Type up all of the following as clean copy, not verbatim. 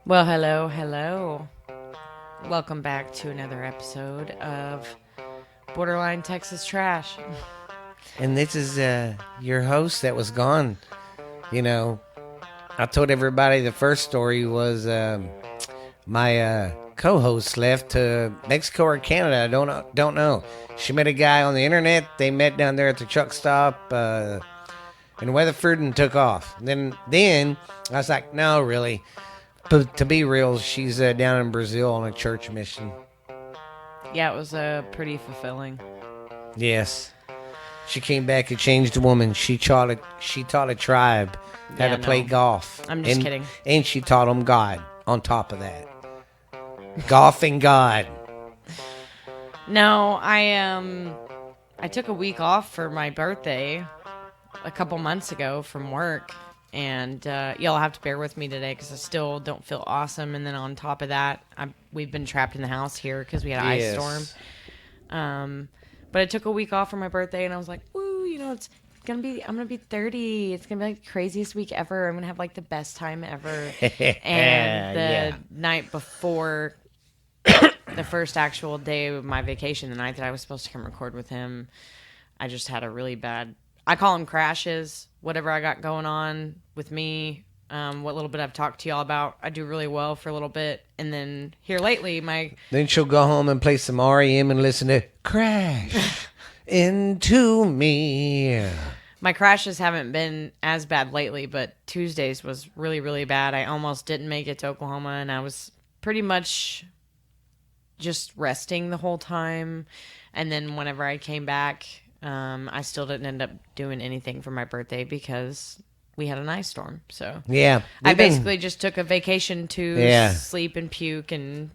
Well, hello, hello. Welcome back to another episode of Borderline Texas Trash. And this is your host that was gone. You know, I told everybody the first story was my co-host left to Mexico or Canada. I don't know. She met a guy on the internet. They met down there at the truck stop in Weatherford and took off. Then I was like, no, really. But to be real, she's down in Brazil on a church mission. Yeah, it was pretty fulfilling. Yes. She came back a changed woman. She taught a tribe how to play golf. I'm just kidding. And she taught them God on top of that. Golf and God. No, I took a week off for my birthday a couple months ago from work, and y'all have to bear with me today because I still don't feel awesome. And then on top of that, we've been trapped in the house here because we had an ice storm. But I took a week off for my birthday, and I was like, woo, I'm gonna be 30. It's gonna be like the craziest week ever. I'm gonna have like the best time ever. And the night before the first actual day of my vacation, the night that I was supposed to come record with him, I just had a really bad, I call them crashes, whatever I got going on with me. What little bit I've talked to y'all about, I do really well for a little bit, and then here lately, Then she'll go home and play some REM and listen to Crash Into Me. My crashes haven't been as bad lately, but Tuesdays was really, really bad. I almost didn't make it to Oklahoma, and I was pretty much just resting the whole time. And then whenever I came back, I still didn't end up doing anything for my birthday because we had an ice storm. So yeah, I basically just took a vacation to Yeah. sleep and puke and,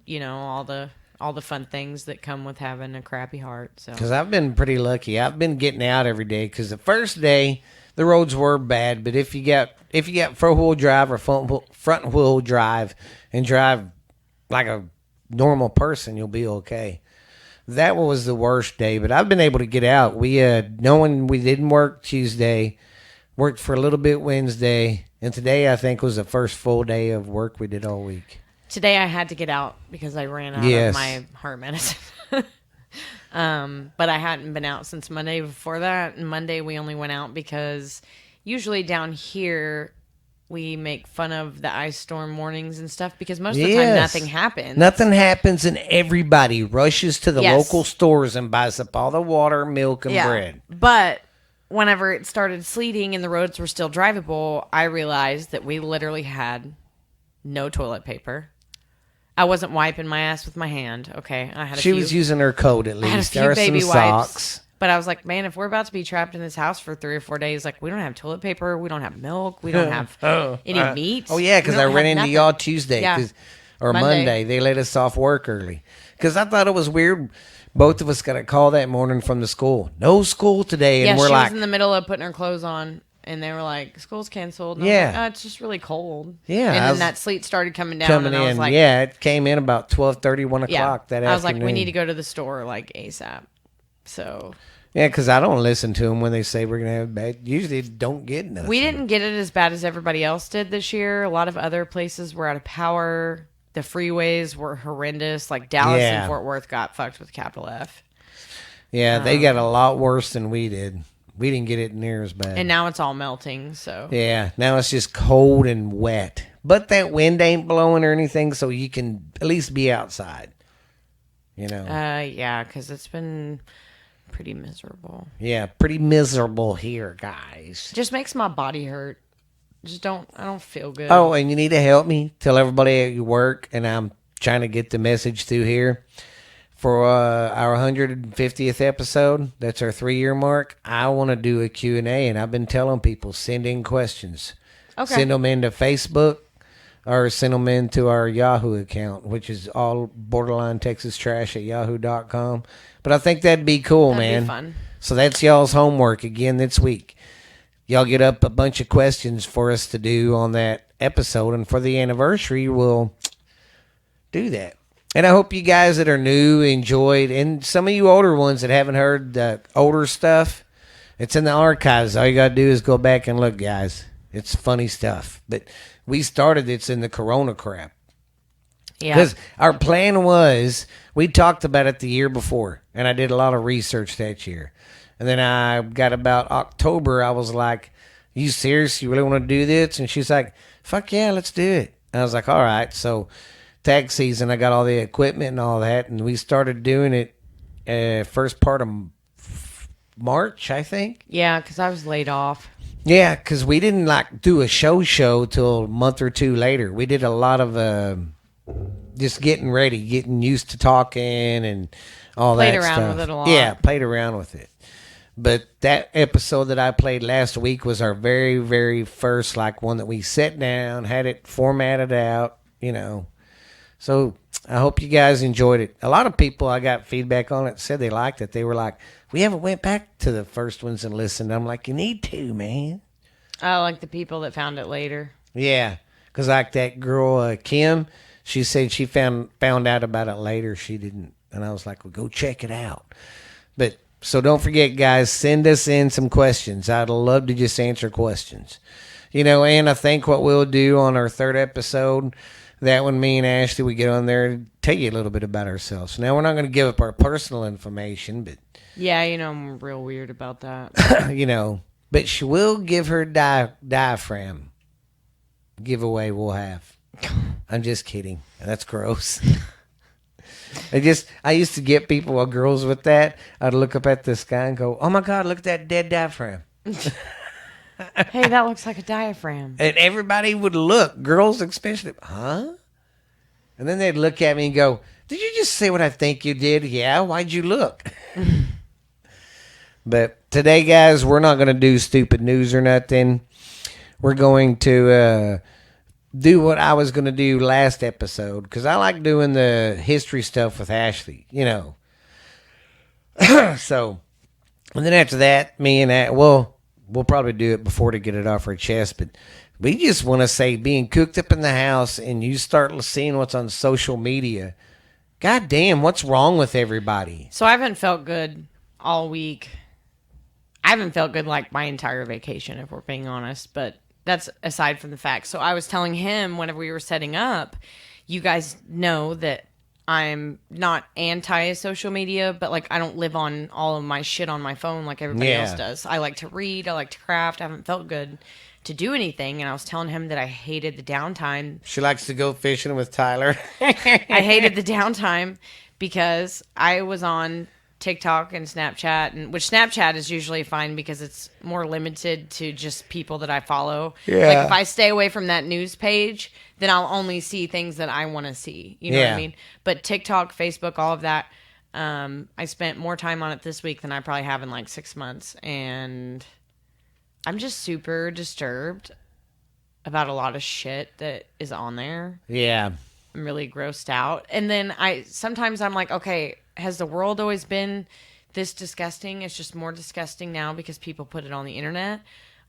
all the fun things that come with having a crappy heart. So Because I've been pretty lucky. I've been getting out every day. Because the first day the roads were bad, but if you got front wheel drive or front wheel drive and drive like a normal person, you'll be okay. That was the worst day, but I've been able to get out. We knowing we didn't work Tuesday, worked for a little bit Wednesday, and today I think was the first full day of work we did all week. today I had to get out because I ran out of my heart medicine. But I hadn't been out since Monday before that. And Monday we only went out because usually down here we make fun of the ice storm warnings and stuff because most of the time nothing happens. Nothing happens and everybody rushes to the local stores and buys up all the water, milk, and bread. But whenever it started sleeting and the roads were still drivable, I realized that we literally had no toilet paper. I wasn't wiping my ass with my hand. Okay, She was using her coat at least. There were some socks. But I was like, man, if we're about to be trapped in this house for 3 or 4 days, like we don't have toilet paper, we don't have milk, we don't have any meat. Oh yeah, because I ran into y'all Tuesday or Monday. They let us off work early because I thought it was weird. Both of us got a call that morning from the school. No school today, and we're she like, was in the middle of putting her clothes on. And they were like, school's canceled. And I was like, it's just really cold. Yeah. And then that sleet started coming down. And I was like, it came in about 12:30, 1 o'clock that afternoon. I was like, we need to go to the store like ASAP. So. Yeah, because I don't listen to them when they say we're going to have bad. Usually don't get nothing. We didn't get it as bad as everybody else did this year. A lot of other places were out of power. The freeways were horrendous. Like Dallas and Fort Worth got fucked with capital F. Yeah, they got a lot worse than we did. We didn't get it near as bad. And now it's all melting, so. Yeah, now it's just cold and wet. But that wind ain't blowing or anything, so you can at least be outside. Yeah, because it's been pretty miserable. Yeah, pretty miserable here, guys. Just makes my body hurt. I don't feel good. Oh, and you need to help me tell everybody at your work, and I'm trying to get the message through here. For our 150th episode, that's our 3-year mark, I want to do a Q&A, and I've been telling people, send in questions. Okay. Send them into Facebook or send them into our Yahoo account, which is all borderlinetexastrash@yahoo.com. But I think that'd be cool, man. That'd be fun. So that's y'all's homework again this week. Y'all get up a bunch of questions for us to do on that episode, and for the anniversary, we'll do that. And I hope you guys that are new enjoyed, and some of you older ones that haven't heard the older stuff, it's in the archives. All you got to do is go back and look, guys. It's funny stuff. But we started it's in the Corona crap. Yeah. Because our plan was, we talked about it the year before, and I did a lot of research that year. And then I got about October, I was like, you serious? You really want to do this? And she's like, fuck yeah, let's do it. And I was like, all right. So tag season, I got all the equipment and all that, and we started doing it first part of March, I think. Yeah, because I was laid off. Yeah, because we didn't like do a show till a month or two later. We did a lot of just getting ready, getting used to talking and all Played that around stuff. with it a lot. Yeah, played around with it. But that episode that I played last week was our very, very first, like, one that we sat down, had it formatted out, you know. So I hope you guys enjoyed it. A lot of people, I got feedback on it, said they liked it. They were like, we haven't went back to the first ones and listened. I'm like, you need to, man. Oh, like the people that found it later. Yeah, because like that girl, Kim, she said she found out about it later. She didn't. And I was like, well, go check it out. But so don't forget, guys, send us in some questions. I'd love to just answer questions. You know, and I think what we'll do on our third episode, that when me and Ashley, we get on there and tell you a little bit about ourselves. Now, we're not going to give up our personal information, but... Yeah, you know, I'm real weird about that. you know, but she will give her diaphragm giveaway we'll have. I'm just kidding. That's gross. I used to get people or girls with that. I'd look up at the sky and go, oh my God, look at that dead diaphragm. Hey, that looks like a diaphragm. And everybody would look, girls especially, huh? And then they'd look at me and go, did you just say what I think you did? Yeah, why'd you look? But today, guys, we're not going to do stupid news or nothing. We're going to do what I was going to do last episode, because I like doing the history stuff with Ashley, you know. So, and then after that, me and we'll probably do it before to get it off our chest, but we just want to say, being cooped up in the house and you start seeing what's on social media, God damn, what's wrong with everybody? So I haven't felt good all week. I haven't felt good like my entire vacation, if we're being honest, but that's aside from the fact. So I was telling him whenever we were setting up, you guys know that I'm not anti-social media, but like I don't live on all of my shit on my phone like everybody else does. I like to read. I like to craft. I haven't felt good to do anything. And I was telling him that I hated the downtime. She likes to go fishing with Tyler. I hated the downtime because I was on TikTok and Snapchat, and which Snapchat is usually fine because it's more limited to just people that I follow. Yeah. Like if I stay away from that news page, then I'll only see things that I want to see. You know what I mean? But TikTok, Facebook, all of that, I spent more time on it this week than I probably have in like 6 months, and I'm just super disturbed about a lot of shit that is on there. Yeah. I'm really grossed out. And then sometimes I'm like, okay, has the world always been this disgusting? It's just more disgusting now because people put it on the internet,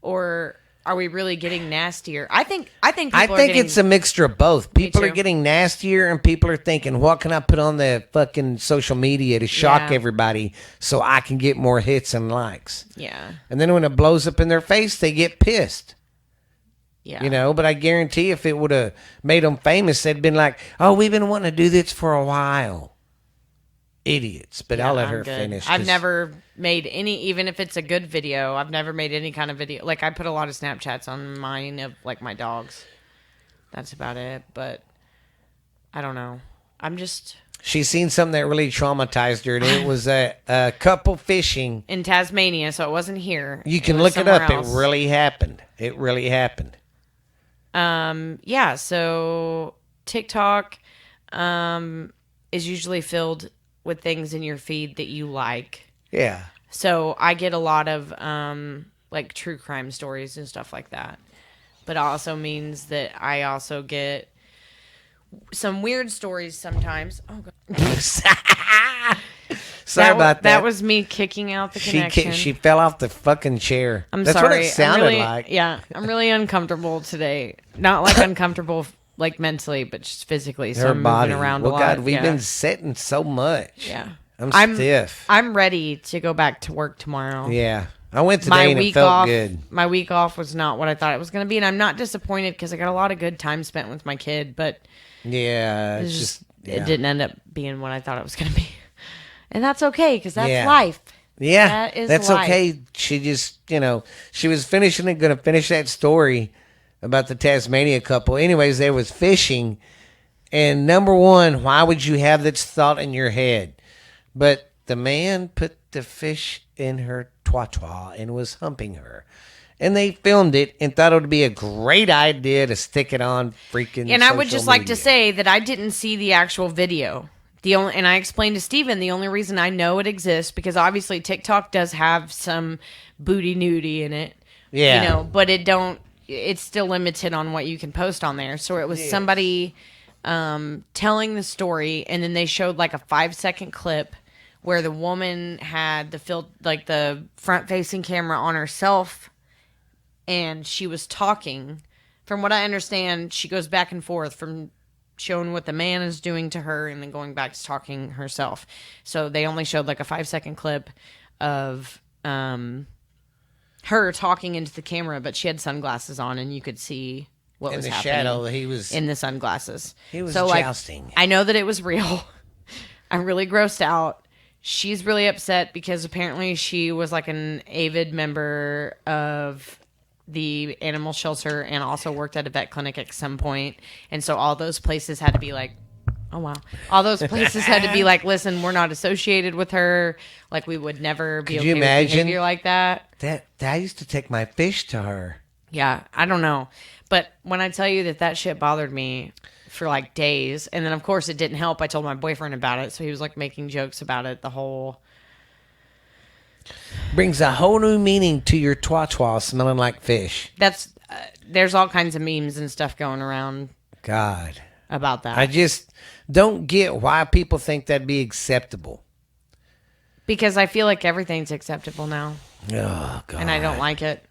or are we really getting nastier? I think it's a mixture of both. People are getting nastier, and people are thinking, what can I put on the fucking social media to shock everybody so I can get more hits and likes? Yeah. And then when it blows up in their face, they get pissed. Yeah. You know, but I guarantee if it would have made them famous, they'd been like, oh, we've been wanting to do this for a while. Idiots. But I'll let her finish. I've never made any, even if it's a good video, I've never made any kind of video. Like I put a lot of Snapchats on mine of like my dogs. That's about it. But I don't know. I'm just... She's seen something that really traumatized her, and it was a couple fishing. In Tasmania, so it wasn't here. You can look it up. Else. It really happened. It really happened. Yeah, so TikTok is usually filled with things in your feed that you like. Yeah. So I get a lot of like true crime stories and stuff like that. But it also means that I also get some weird stories sometimes. Oh God. Sorry about that. That was me kicking out the connection. She fell off the fucking chair. I'm That's sorry. That's what it sounded like. Yeah, I'm really uncomfortable today. Not like uncomfortable like mentally, but just physically. So I'm moving around a lot. God, we've been sitting so much. Yeah. I'm stiff. I'm ready to go back to work tomorrow. Yeah. I went today and it felt off, good. My week off was not what I thought it was going to be, and I'm not disappointed because I got a lot of good time spent with my kid, but Yeah, it didn't end up being what I thought it was going to be. And that's okay, because that's Yeah. life. Yeah, That is that's life. okay. She just, she was going to finish that story about the Tasmania couple. Anyways, they was fishing, and number one, why would you have this thought in your head? But the man put the fish in her twat and was humping her. And they filmed it and thought it would be a great idea to stick it on freaking And I would social just like to media. say that I didn't see the actual video. And I explained to Steven the only reason I know it exists because obviously TikTok does have some booty nudie in it. Yeah. But it's still limited on what you can post on there. So it was somebody telling the story, and then they showed like a 5-second clip where the woman had the front facing camera on herself, and she was talking. From what I understand, she goes back and forth from showing what the man is doing to her and then going back to talking herself. So they only showed like a 5-second clip of her talking into the camera, but she had sunglasses on and you could see what In was the happening shadow, he was in the sunglasses. he was So, jousting. I know that it was real. I'm really grossed out. She's really upset because apparently she was like an avid member of the animal shelter and also worked at a vet clinic at some point. And so all those places had to be like, oh, wow. All those places had to be like, listen, we're not associated with her. Like, we would never be Could okay you with imagine? behavior like that. That I used to take my fish to her. Yeah, I don't know. But when I tell you that shit bothered me for like days, and then of course it didn't help. I told my boyfriend about it, so he was like making jokes about it the whole. Brings a whole new meaning to your twat smelling like fish. That's there's all kinds of memes and stuff going around God. about that I just don't get why people think that'd be acceptable. because I feel like everything's acceptable now, Oh, God. and I don't like it.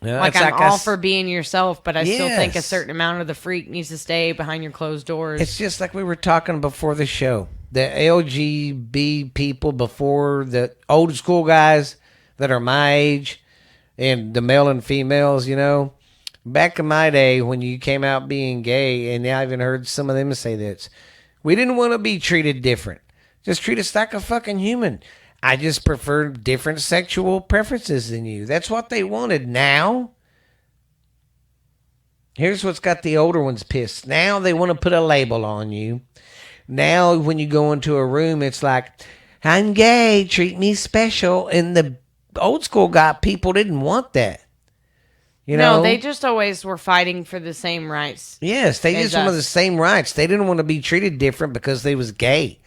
No, Like it's I'm I all s- for being yourself, but I still think a Yes. certain amount of the freak needs to stay behind your closed doors. It's just like we were talking before the show. The LGB people before, the old school guys that are my age, and the male and females, back in my day when you came out being gay, and I even heard some of them say this, we didn't want to be treated different. Just treat us like a fucking human. I just prefer different sexual preferences than you. That's what they wanted. Now, here's what's got the older ones pissed. Now they want to put a label on you. Now when you go into a room, it's like, I'm gay, treat me special. And the old school people didn't want that. No, they just always were fighting for the same rights. Yes, they as just wanted us. the same rights. They didn't want to be treated different because they was gay.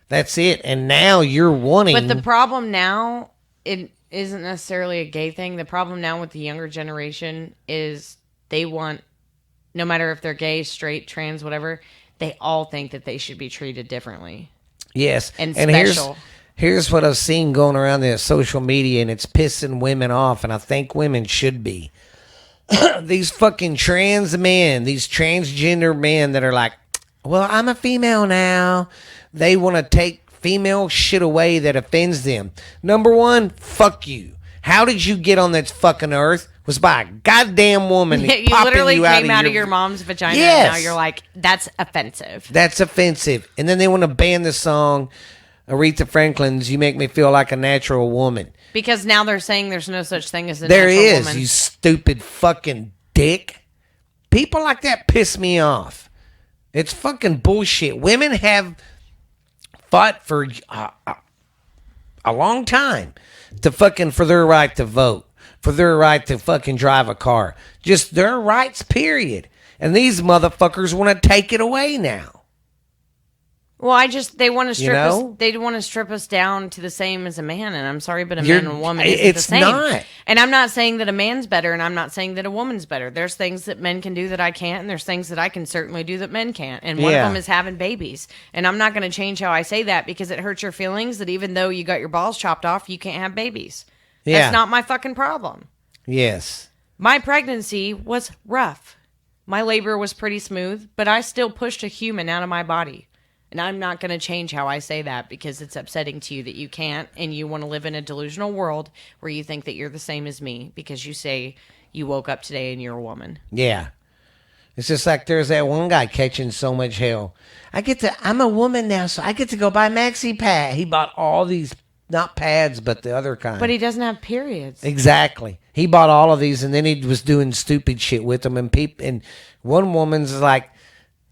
That's it. And now you're wanting. But the problem now, it isn't necessarily a gay thing. The problem now with the younger generation is they want, no matter if they're gay, straight, trans, whatever, they all think that they should be treated differently. Yes. And here's special. here's what I've seen going around the social media, and it's pissing women off, and I think women should be. These fucking trans men, these transgender men that are like, well, I'm a female now. They want to take female shit away that offends them. Number one, fuck you. How did you get on this fucking earth? Was by a goddamn woman. You popping literally you came out of your mom's vagina, Yes. and now you're like, that's offensive. That's offensive. And then they want to ban the song Aretha Franklin's "You Make Me Feel Like a Natural Woman." Because now they're saying there's no such thing as a There natural is, woman. you stupid fucking dick. People like that piss me off. It's fucking bullshit. Women have fought for a long time for their right to vote, for their right to fucking drive a car. Just their rights, period. And these motherfuckers want to take it away now. Well, they want to strip know? us. They want to strip us down to the same as a man, and I'm sorry, but a You're- man and a woman isn't it's the same. not. And I'm not saying that a man's better, and I'm not saying that a woman's better. There's things that men can do that I can't, and there's things that I can certainly do that men can't. And one Yeah. of them is having babies. And I'm not going to change how I say that because it hurts your feelings that even though you got your balls chopped off, you can't have babies. Yeah. That's not my fucking problem. Yes. My pregnancy was rough. My labor was pretty smooth, but I still pushed a human out of my body. And I'm not going to change how I say that because it's upsetting to you that you can't and you want to live in a delusional world where you think that you're the same as me because you say you woke up today and you're a woman. Yeah. It's just like there's that one guy catching so much hell. I'm a woman now, so I get to go buy Maxi Pad. He bought all these, not pads, but the other kind. But he doesn't have periods. Exactly. He bought all of these, and then he was doing stupid shit with them. And one woman's like,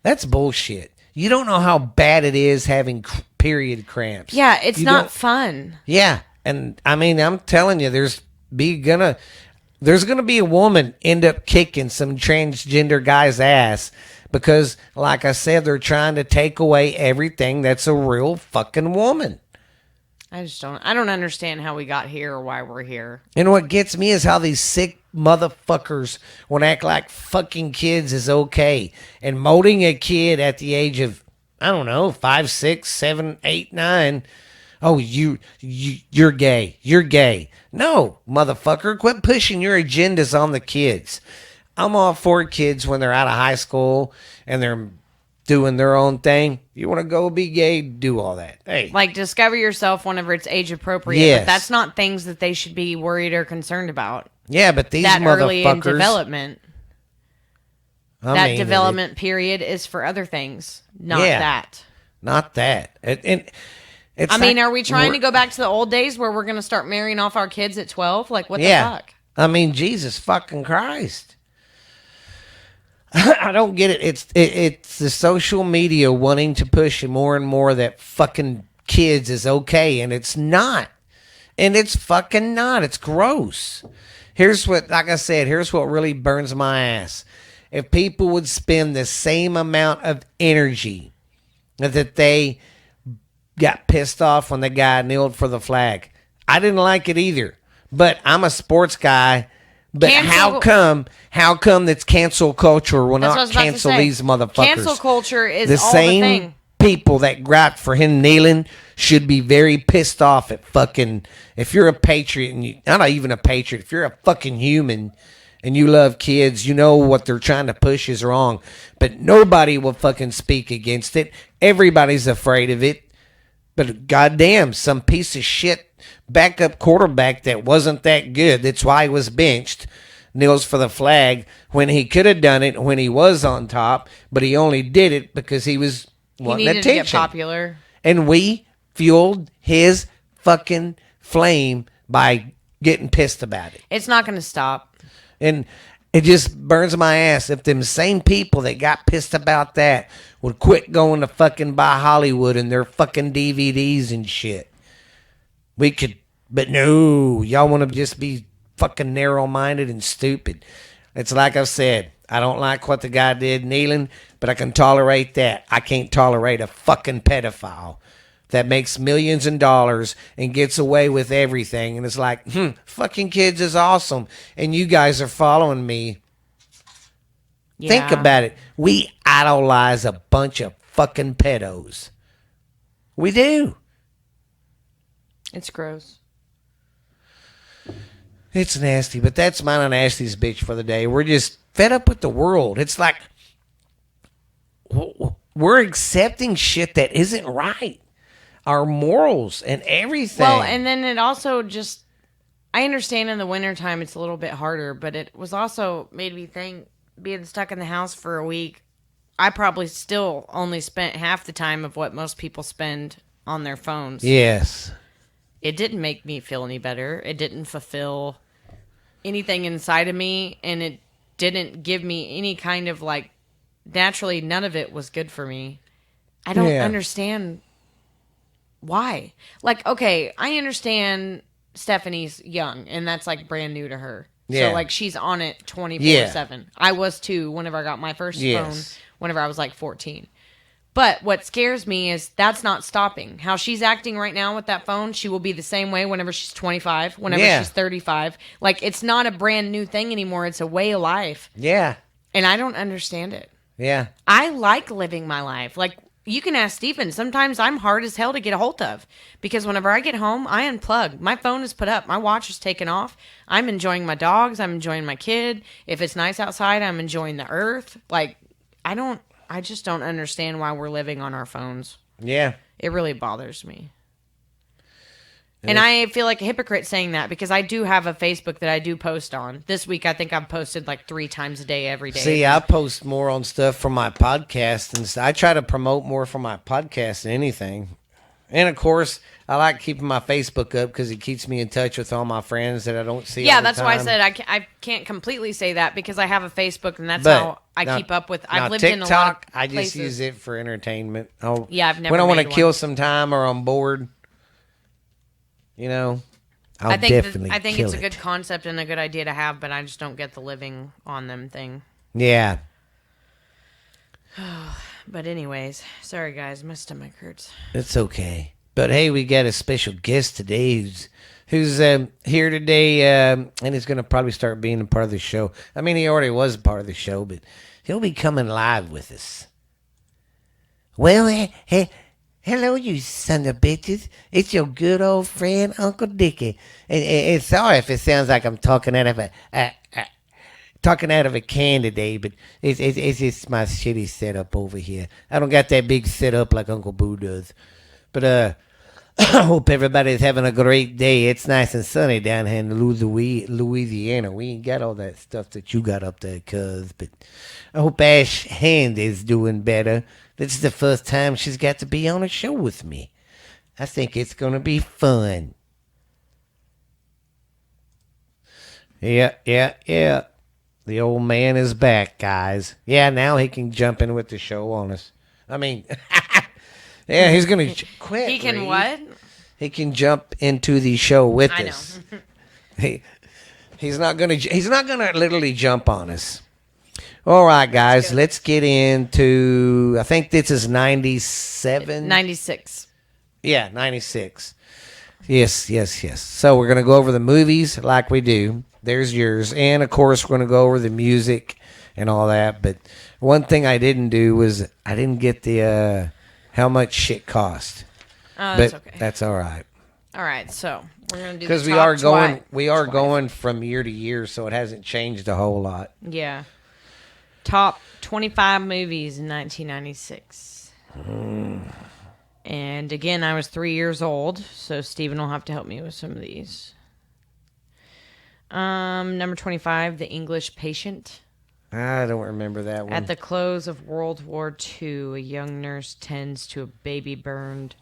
that's bullshit. You don't know how bad it is having period cramps. Yeah, it's You not don't- fun. Yeah, and I mean, I'm telling you, there's gonna be a woman end up kicking some transgender guy's ass because, like I said, they're trying to take away everything that's a real fucking woman. I don't understand how we got here or why we're here. And what gets me is how these sick motherfuckers want to act like fucking kids is okay. And molding a kid at the age of, I don't know, 5, 6, 7, 8, 9. Oh, you're gay. You're gay. No, motherfucker, quit pushing your agendas on the kids. I'm all for kids when they're out of high school and they're doing their own thing. You want to go be gay, do all that. Hey. Like, discover yourself whenever it's age appropriate. Yes. But that's not things that they should be worried or concerned about. Yeah, but these That motherfuckers. early in development. I That mean, development period is for other things, not Yeah. that. Not that. It's I mean, like are we trying to we're- go back to the old days where we're going to start marrying off our kids at 12? Like, what Yeah. the fuck? I mean, Jesus fucking Christ. I don't get it. It's the social media wanting to push more and more that fucking kids is okay, and it's not. And it's fucking not. It's gross. Here's what, like I said, here's what really burns my ass. If people would spend the same amount of energy that they got pissed off when the guy kneeled for the flag. I didn't like it either. But I'm a sports guy. But how come that's cancel culture will That's what I not was about to cancel say. these motherfuckers? Cancel culture is the all same the thing. people that gripe for him kneeling should be very pissed off at fucking, if you're a patriot and you, not even a patriot, if you're a fucking human and you love kids, you know what they're trying to push is wrong. But nobody will fucking speak against it. Everybody's afraid of it. But goddamn, some piece of shit backup quarterback that wasn't that good, that's why he was benched, kneels for the flag when he could have done it when he was on top, but he only did it because he was He wanting needed attention. to get popular. And we fueled his fucking flame by getting pissed about it. It's not going to stop. And it just burns my ass if them same people that got pissed about that would quit going to fucking buy Hollywood and their fucking DVDs and shit. We could, but no, y'all want to just be fucking narrow-minded and stupid. It's like I've said, I don't like what the guy did kneeling, but I can tolerate that. I can't tolerate a fucking pedophile that makes millions of dollars and gets away with everything. And it's like, fucking kids is awesome. And you guys are following me. Yeah. Think about it. We idolize a bunch of fucking pedos. We do. It's gross. It's nasty, but that's mine and Ashley's bitch for the day. We're just fed up with the world. It's like we're accepting shit that isn't right. Our morals and everything. Well, and then it also just, I understand in the wintertime it's a little bit harder, but it was also made me think, being stuck in the house for a week, I probably still only spent half the time of what most people spend on their phones. Yes. It didn't make me feel any better. It didn't fulfill anything inside of me, and it didn't give me any kind of, like, naturally, none of it was good for me. I don't understand why. Like, okay, I understand Stephanie's young, and that's, like, brand new to her. Yeah. So, like, she's on it 24/7. I was, too, whenever I got my first phone, whenever I was, like, 14. But what scares me is that's not stopping. How she's acting right now with that phone, she will be the same way whenever she's 25, whenever she's 35. Like, it's not a brand new thing anymore. It's a way of life. Yeah. And I don't understand it. Yeah. I like living my life. Like, you can ask Stephen. Sometimes I'm hard as hell to get a hold of because whenever I get home, I unplug. My phone is put up. My watch is taken off. I'm enjoying my dogs. I'm enjoying my kid. If it's nice outside, I'm enjoying the earth. Like, I just don't understand why we're living on our phones. Yeah. It really bothers me. And I feel like a hypocrite saying that because I do have a Facebook that I do post on. This week, I think I've posted like 3 times a day, every day. See, I post more on stuff from my podcast, and I try to promote more from my podcast than anything. And of course, I like keeping my Facebook up because it keeps me in touch with all my friends that I don't see. Yeah, all the that's why I time. said I can't completely say that because I have a Facebook, and that's But how I now- keep up with. now I've lived TikTok, in a lot of I just places. use it for entertainment. Yeah, I've never when I want to made kill one. some time or I'm bored, I'll I think definitely I think kill it's a it. good concept and a good idea to have, but I just don't get the living on them thing. Yeah. But anyways, sorry guys, my stomach hurts. It's okay. But hey, we got a special guest today who's here today, and he's going to probably start being a part of the show. I mean, he already was a part of the show, but he'll be coming live with us. Well, hey, hello, you son of bitches. It's your good old friend, Uncle Dickie. And sorry if it sounds like I'm talking out of a can today, but it's just my shitty setup over here. I don't got that big setup like Uncle Boo does. But I hope everybody's having a great day. It's nice and sunny down here in Louisiana. We ain't got all that stuff that you got up there, cuz. But I hope Ash Hand is doing better. This is the first time she's got to be on a show with me. I think it's going to be fun. Yeah. The old man is back, guys. Yeah, now he can jump in with the show on us. I mean, yeah, he's going to quit. He can Reed. what? He can jump into the show with I know. us. He's not going to literally jump on us. All right, guys, let's get into, I think this is 97. 96. Yeah, 96. Yes. So we're going to go over the movies like we do. There's yours. And, of course, we're going to go over the music and all that. But one thing I didn't do was I didn't get the how much shit cost. Oh, that's But okay. that's all right. All right, so we're gonna do Because the we top are going twi- we are twi- going from year to year, so it hasn't changed a whole lot. Yeah. Top 25 movies in 1996. And again, I was 3 years old, so Steven will have to help me with some of these. Number 25, The English Patient. I don't remember that one. At the close of World War II, a young nurse tends to a baby burned.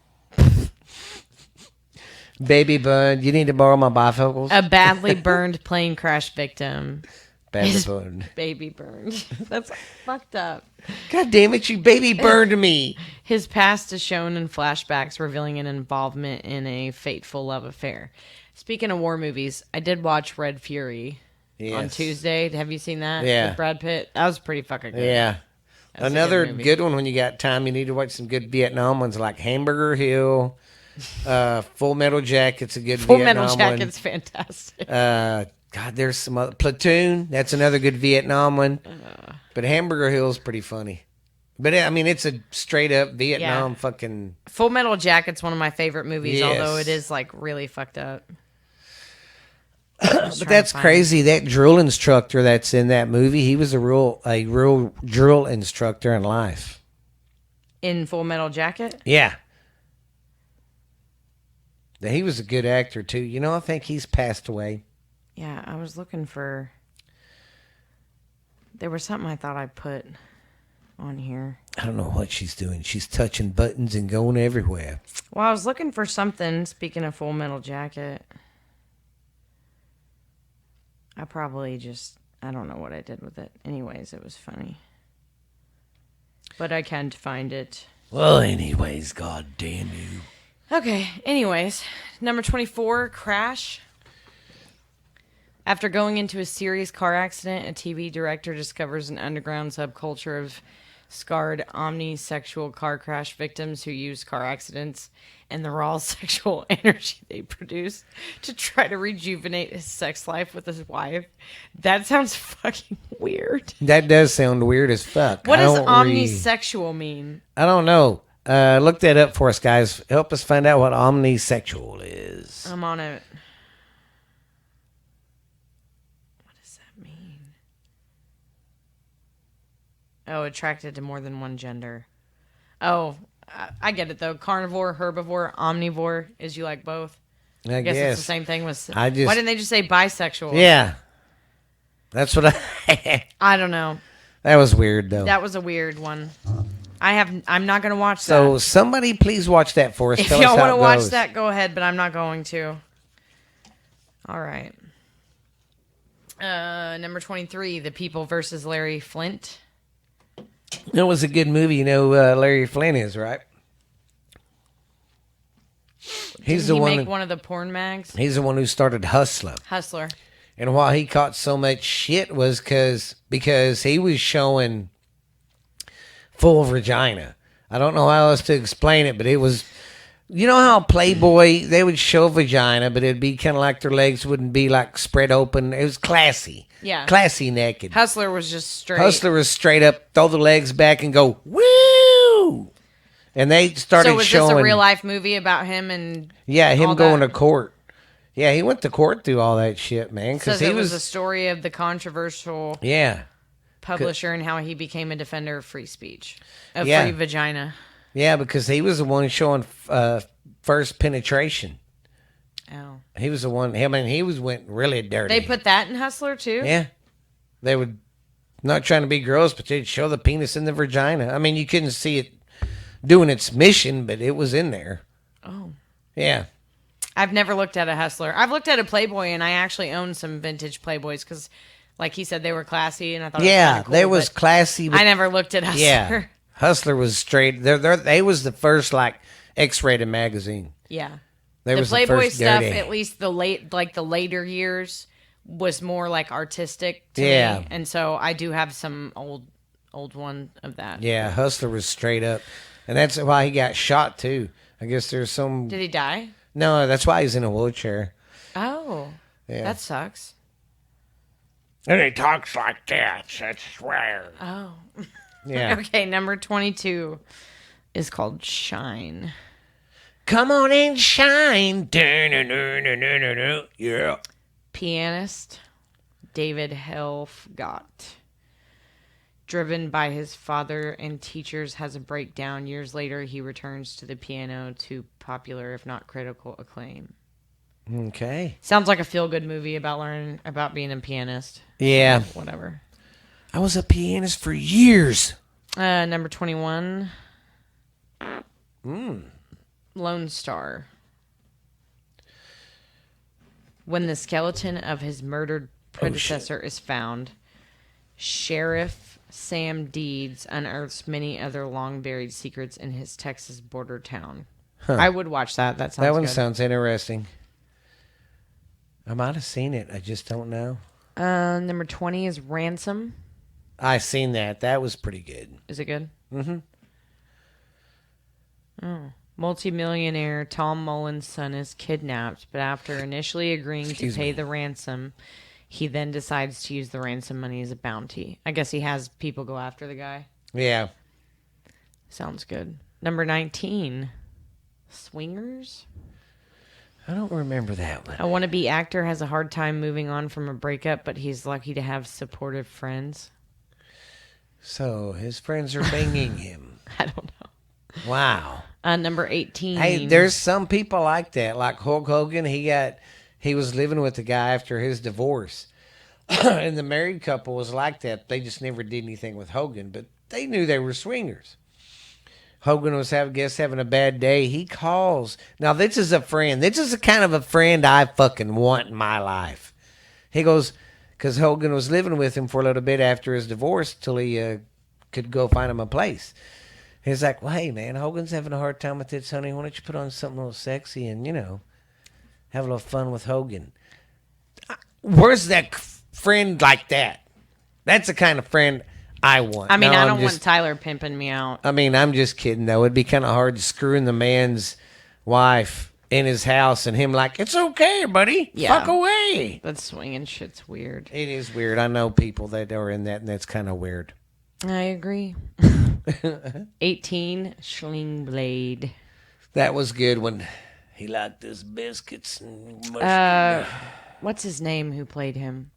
Baby Bun, you need to borrow my bifocals? A badly burned plane crash victim. Baby His Bun. baby burned. That's fucked up. God damn it, you baby burned me. His past is shown in flashbacks, revealing an involvement in a fateful love affair. Speaking of war movies, I did watch Red Fury on Yes. Tuesday. Have you seen that? Yeah. With Brad Pitt. That was pretty fucking good. Yeah. That was a Another movie. good one when you got time. You need to watch some good Vietnam ones like Hamburger Hill, Full Metal Jacket's a good Full Vietnam Metal Jacket's fantastic. one. God, there's some other Platoon. That's another good Vietnam one. But Hamburger Hill's pretty funny. But I mean, it's a straight up Vietnam fucking. Full Metal Jacket's one of my favorite movies, Yes. although it is like really fucked up. But that's crazy. That drill instructor that's in that movie, he was a real drill instructor in life. In Full Metal Jacket? Yeah. He was a good actor too. You know, I think he's passed away. Yeah, I was looking for. There was something I thought I put on here. I don't know what she's doing. She's touching buttons and going everywhere. Well, I was looking for something, speaking of Full Metal Jacket. I probably just. I don't know what I did with it. Anyways, it was funny. But I can't find it. Well, anyways, god damn you. Okay, anyways. Number 24, Crash. After going into a serious car accident, a TV director discovers an underground subculture of scarred omnisexual car crash victims who use car accidents and the raw sexual energy they produce to try to rejuvenate his sex life with his wife. That sounds fucking weird. That does sound weird as fuck. What I does don't omnisexual mean? I don't know. Look that up for us, guys. Help us find out what omnisexual is. I'm on it. What does that mean? Oh, attracted to more than one gender. Oh, I get it though. Carnivore, herbivore, omnivore is you like both. I Guess guess. it's the same thing with. I just- Why didn't they just say bisexual? Yeah. That's what I. I don't know. That was weird, though. That was a weird one. I'm not gonna watch So that. somebody please watch that for us. If Tell us y'all how want to it watch goes. that, go ahead. But I'm not going to. All right. Number 23, The People versus Larry Flint. It was a good movie. You know, Larry Flynn is, right? He's Did he the one. make one of the porn mags? He's the one who started Hustler. Hustler. And why he caught so much shit was because he was showing full vagina. I don't know how else to explain it, but it was, you know how Playboy, they would show vagina, but it'd be kind of like their legs wouldn't be like spread open. It was classy. Yeah. Classy naked. Hustler was just straight. Hustler was straight up, throw the legs back and go, woo! And they started So was showing. this a real life movie about him and Yeah, him all going that? to court. Yeah, he went to court through all that shit, man. Because says he it was was. a story of the controversial Yeah. publisher and how he became a defender of free speech, of Yeah. free vagina. Yeah, because he was the one showing first penetration. Oh, He was the one. I mean, went really dirty. they put that in Hustler too. Yeah, they would not trying to be gross, but they'd show the penis in the vagina. I mean, you couldn't see it doing its mission, but it was in there. Oh, Yeah, I've never looked at a Hustler. I've looked at a Playboy, and I actually own some vintage Playboys because, like he said, they were classy, and I thought, it was yeah, kinda cool, there was but classy. But I never looked at Hustler. yeah, Hustler was straight. They was the first like X-rated magazine. Yeah. They The was Playboy the first stuff, dirty. at least the later years, was more like artistic to Yeah. me, and so I do have some old one of that. Yeah, Hustler was straight up, and that's why he got shot too. I guess there's some. Did he die? No, that's why he's in a wheelchair. Oh, Yeah. that sucks. And he talks like that. I swear. Oh, Yeah. okay. Number 22 is called Shine. Come on and shine. Yeah. Pianist David Helfgott, driven by his father and teachers, has a breakdown. Years later, he returns to the piano to popular, if not critical, acclaim. Okay. Sounds like a feel-good movie about learning about being a pianist. Yeah. Whatever. I was a pianist for years. Number 21. Lone Star. When the skeleton of his murdered predecessor is found, Sheriff Sam Deeds unearths many other long-buried secrets in his Texas border town. I would watch that. That sounds That one good. sounds interesting. I might have seen it. I just don't know. Number 20 is Ransom. I seen that. That was pretty good. Is it good? Mm-hmm. Oh. Multimillionaire Tom Mullen's son is kidnapped, but after initially agreeing to pay the ransom, he then decides to use the ransom money as a bounty. I guess he has people go after the guy. Yeah. Sounds good. Number 19, Swingers. I don't remember that one. A wannabe actor has a hard time moving on from a breakup, but he's lucky to have supportive friends. So his friends are banging him. I don't know. Wow. Number 18. Hey, there's some people like that. Like Hulk Hogan, he was living with the guy after his divorce. And the married couple was like that. They just never did anything with Hogan, but they knew they were swingers. Hogan was having a bad day. He calls. Now, this is a friend. This is the kind of a friend I fucking want in my life. He goes, because Hogan was living with him for a little bit after his divorce till he could go find him a place. He's like, well, hey, man, Hogan's having a hard time with this, honey. Why don't you put on something a little sexy and, have a little fun with Hogan? Where's that friend like that? That's the kind of friend I want. I mean, No, I I'm don't just- want Tyler pimping me out. I mean, I'm just kidding, though. It'd be kind of hard screwing the man's wife in his house and him like, it's okay, buddy. Yeah. Fuck away. That swinging shit's weird. It is weird. I know people that are in that, and that's kind of weird. I agree. 18, Schling Blade. That was good when he liked his biscuits and mustard. What's his name who played him?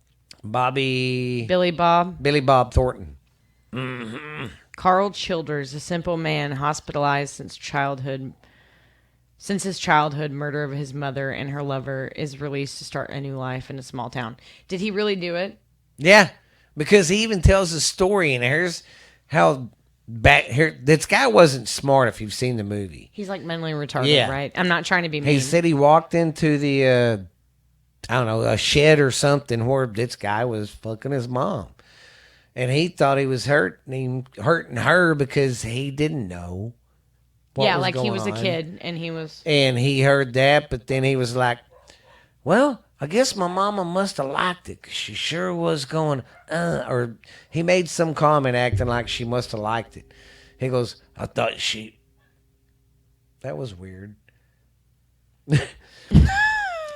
Billy Billy Bob. Bob Thornton. Carl Childers, a simple man hospitalized since his childhood murder of his mother and her lover, is released to start a new life in a small town. Did he really do it? Yeah, because he even tells a story, and here's how back here. This guy wasn't smart. If you've seen the movie, He's like mentally retarded, right? I'm not trying to be mean. he said he walked into the I don't know, a shed or something where this guy was fucking his mom, and he thought he was hurting her because he didn't know. Yeah, like he was a kid, and he heard that, but then he was like, "Well, I guess my mama must have liked it, 'cause she sure was going, or he made some comment acting like she must have liked it. He goes, I thought that was weird.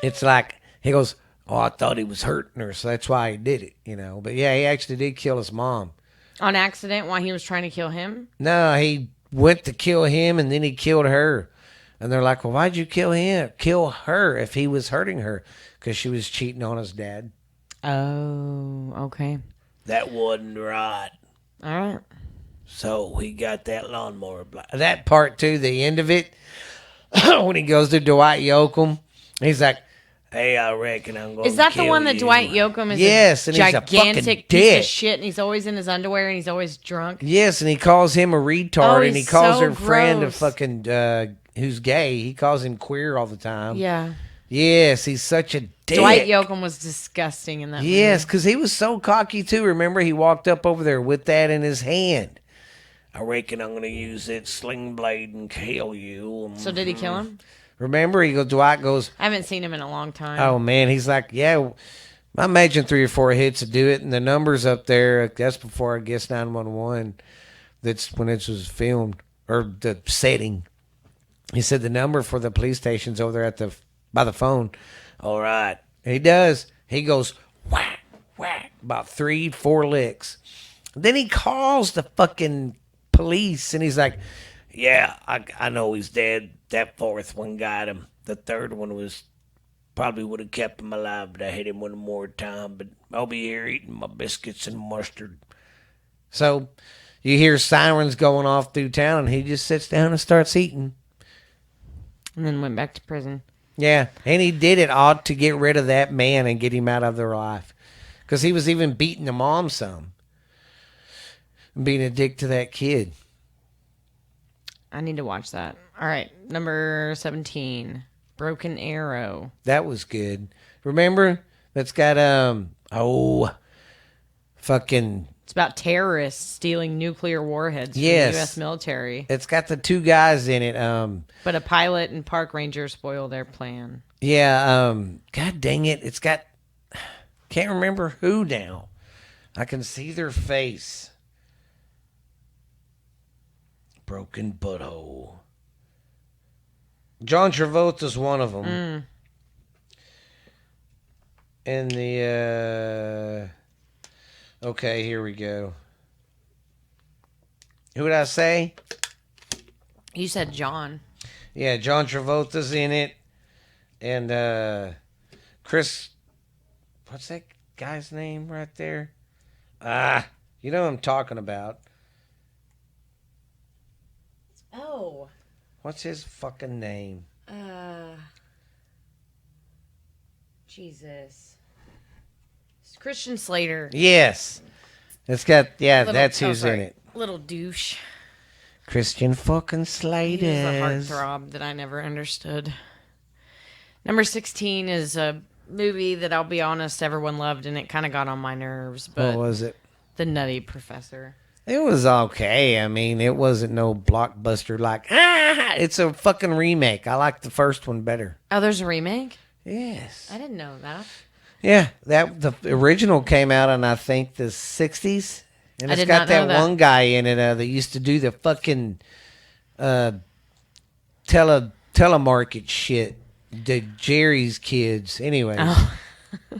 It's like, he goes, oh, I thought he was hurting her, so that's why he did it, you know. But yeah, he actually did kill his mom. On accident while he was trying to kill him? No, he went to kill him, and then he killed her. And they're like, well, why'd you kill her if he was hurting her? Because she was cheating on his dad. Oh, okay. That wasn't right. All right. So he got that lawnmower. That part, too, the end of it, when he goes to Dwight Yoakam, he's like, hey, I reckon I'm going to Is that the one that Dwight Yoakam is yes, a and he's gigantic piece of shit, and he's always in his underwear, and he's always drunk? Yes, and he calls him a retard, and he calls her gross. friend a fucking, who's gay. He calls him queer all the time. Yeah. Yes, he's such a dick. Dwight Yoakam was disgusting in that movie. Yes, because he was so cocky, too. Remember, he walked up over there with that in his hand. I reckon I'm going to use that sling blade and kill you. So did he kill him? Remember, Dwight goes, I haven't seen him in a long time. oh, man. He's like, yeah, I imagine 3 or 4 hits to do it. And the numbers up there, that's before, I guess, 911. That's when it was filmed, or the setting. He said the number for the police station's over there by the phone. All right. He does. He goes, whack, whack, about 3, 4 licks. Then he calls the fucking police, and he's like, yeah, I know he's dead. That 4th one got him. The 3rd one probably would have kept him alive, but I hit him one more time. But I'll be here eating my biscuits and mustard. So you hear sirens going off through town, and he just sits down and starts eating. And then went back to prison. Yeah, and he did it all to get rid of that man and get him out of their life. Because he was even beating the mom some. Being a dick to that kid. I need to watch that. All right, number 17, Broken Arrow. That was good. Remember? That's got, fucking... It's about terrorists stealing nuclear warheads from the U.S. military. It's got the 2 guys in it. But a pilot and park ranger spoil their plan. Yeah, God dang it. It's got... Can't remember who now. I can see their face. Broken Butthole. John Travolta's one of them. And the... Okay, here we go. Who would I say? You said John. Yeah, John Travolta's in it. And Chris... What's that guy's name right there? You know what I'm talking about. Oh. What's his fucking name? Jesus. It's Christian Slater. Yes. It's got, that's who's in it. Little douche. Christian fucking Slater. He was a heartthrob that I never understood. Number 16 is a movie that, I'll be honest, everyone loved, and it kind of got on my nerves. But what was it? The Nutty Professor. It was okay. I mean, it wasn't no blockbuster like, it's a fucking remake. I like the first one better. Oh, there's a remake? Yes. I didn't know that. Yeah, the original came out in, I think, the 60s. And it's got that one guy in it that used to do the fucking telemarket shit. The Jerry's Kids. Anyway. Oh.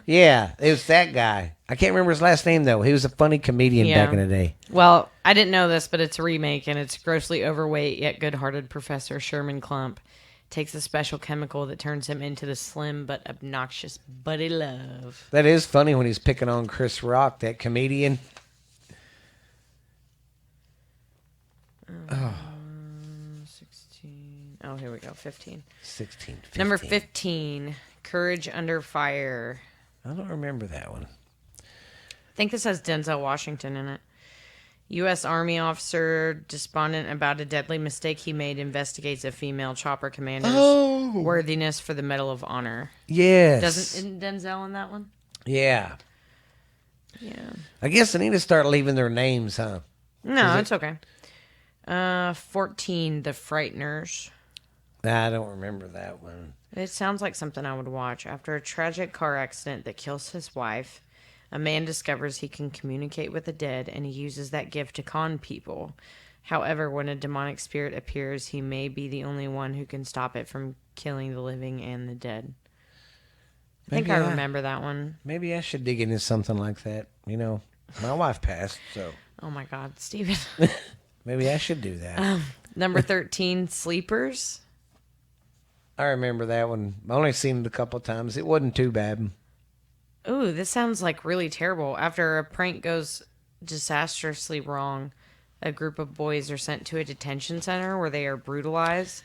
Yeah, it was that guy. I can't remember his last name, though. He was a funny comedian back in the day. Well, I didn't know this, but it's a remake, and it's grossly overweight yet good-hearted Professor Sherman Klump takes a special chemical that turns him into the slim but obnoxious Buddy Love. That is funny when he's picking on Chris Rock, that comedian. 16. Oh, here we go. 15. 16, 15. Number 15, Courage Under Fire. I don't remember that one. I think this has Denzel Washington in it. U.S. Army officer, despondent about a deadly mistake he made, investigates a female chopper commander's worthiness for the Medal of Honor. Yes. Isn't Denzel in that one? Yeah. Yeah. I guess I need to start leaving their names, huh? No, it's okay. 14, The Frighteners. I don't remember that one. It sounds like something I would watch. After a tragic car accident that kills his wife, a man discovers he can communicate with the dead, and he uses that gift to con people. However, when a demonic spirit appears, he may be the only one who can stop it from killing the living and the dead. I think I remember that one. Maybe I should dig into something like that. You know, my wife passed, so. Oh my God, Steven. Maybe I should do that. Number 13, Sleepers. I remember that one. I only seen it a couple of times. It wasn't too bad. Ooh, this sounds like really terrible. After a prank goes disastrously wrong, a group of boys are sent to a detention center where they are brutalized.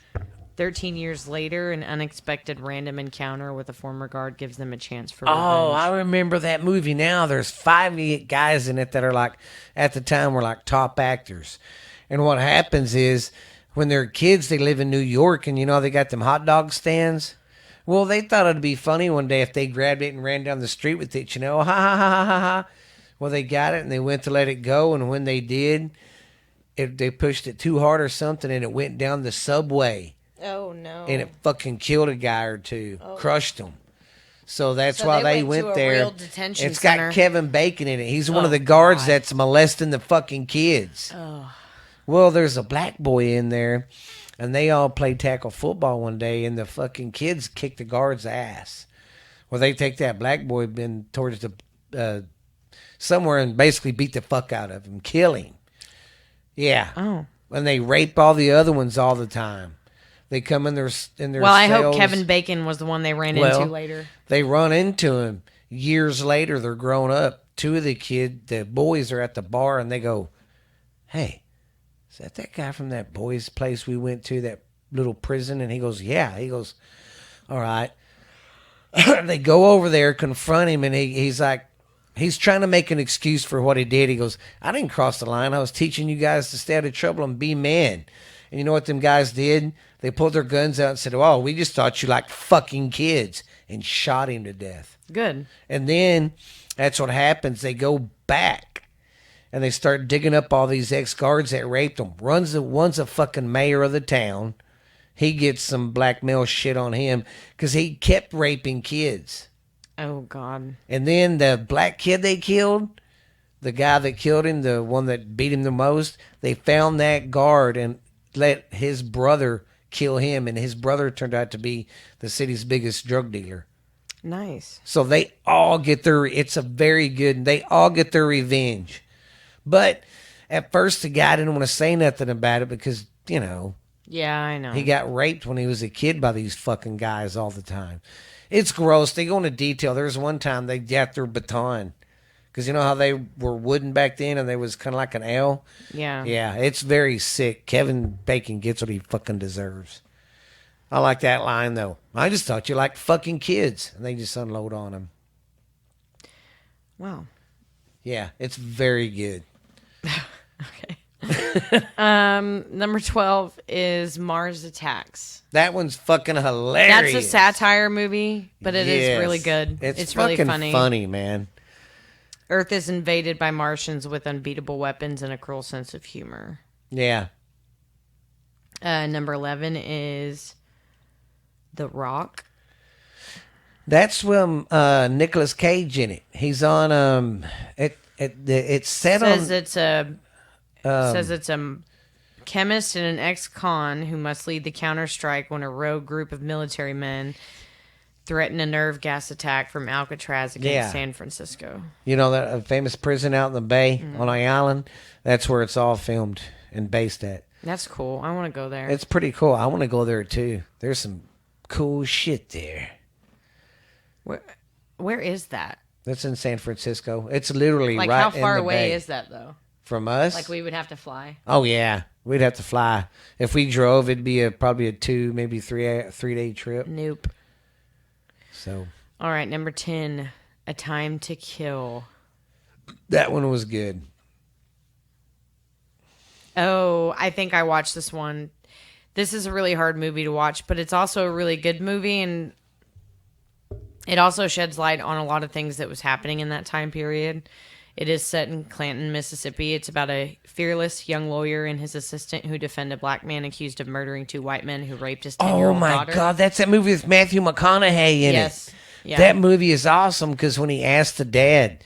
13 years later, an unexpected random encounter with a former guard gives them a chance for revenge. Oh, I remember that movie now. There's 5 guys in it that are like, at the time, were like top actors. And what happens is, when they're kids, they live in New York, and you know, they got them hot dog stands. Well, they thought it'd be funny one day if they grabbed it and ran down the street with it, you know, ha ha ha ha ha ha. Well, they got it and they went to let it go, and when they did, they pushed it too hard or something, and it went down the subway. Oh, no. And it fucking killed a guy or two, crushed them. So that's why they went to a there. real detention It's center. got Kevin Bacon in it. He's one of the guards that's molesting the fucking kids. Well, there's a black boy in there, and they all played tackle football one day, and the fucking kids kicked the guard's ass. Well, they take that black boy in towards the somewhere and basically beat the fuck out of him, kill him. Yeah. Oh. And they rape all the other ones all the time. They come in their Well, I hope cells. Kevin Bacon was the one they ran into later. They run into him years later. They're grown up. 2 of the boys are at the bar, and they go, "Hey, is that guy from that boys' place we went to, that little prison?" And he goes, "Yeah." He goes, "All right." They go over there, confront him, and he's like, he's trying to make an excuse for what he did. He goes, "I didn't cross the line. I was teaching you guys to stay out of trouble and be men." And you know what them guys did? They pulled their guns out and said, "Oh, we just thought you liked fucking kids," and shot him to death. Good. And then that's what happens. They go back and they start digging up all these ex-guards that raped them. One's a fucking mayor of the town. He gets some blackmail shit on him because he kept raping kids. Oh, God. And then the black kid they killed, the guy that killed him, the one that beat him the most, they found that guard and let his brother kill him, and his brother turned out to be the city's biggest drug dealer. Nice. So they all get it's a very good, they all get their revenge. But at first the guy didn't want to say nothing about it because, you know. Yeah, I know. He got raped when he was a kid by these fucking guys all the time. It's gross. They go into detail. There was one time they got their baton. Because you know how they were wooden back then and they was kind of like an L? Yeah. Yeah, it's very sick. Kevin Bacon gets what he fucking deserves. I like that line, though. I just thought you liked fucking kids. And they just unload on them. Wow. Yeah, it's very good. Okay. Number 12 is Mars Attacks. That one's fucking hilarious. That's a satire movie, but it is really good. It's really fucking funny, man. Earth is invaded by Martians with unbeatable weapons and a cruel sense of humor. Yeah. Number 11 is The Rock. That's when Nicolas Cage in it. He's on it's set on. Says it's a chemist and an ex-con who must lead the counter-strike when a rogue group of military men threaten a nerve gas attack from Alcatraz against San Francisco. You know that famous prison out in the bay on the island? That's where it's all filmed and based at. That's cool. I want to go there. It's pretty cool. I want to go there too. There's some cool shit there. Where is that? That's in San Francisco. It's literally like right how far in the away bay. is that though? From us? Like we would have to fly. Oh yeah. We'd have to fly. If we drove, it'd be probably a 2, maybe 3 day trip. Nope. So All right, number 10, A Time to Kill. that one was good. Oh, I think I watched this one. This is a really hard movie to watch, but it's also a really good movie, and it also sheds light on a lot of things that was happening in that time period. It is set in Clanton, Mississippi. It's about a fearless young lawyer and his assistant who defend a black man accused of murdering 2 white men who raped his 10-year-old Oh my daughter. God, that's that movie with Matthew McConaughey in Yes. it. Yeah. That movie is awesome because when he asked the dad,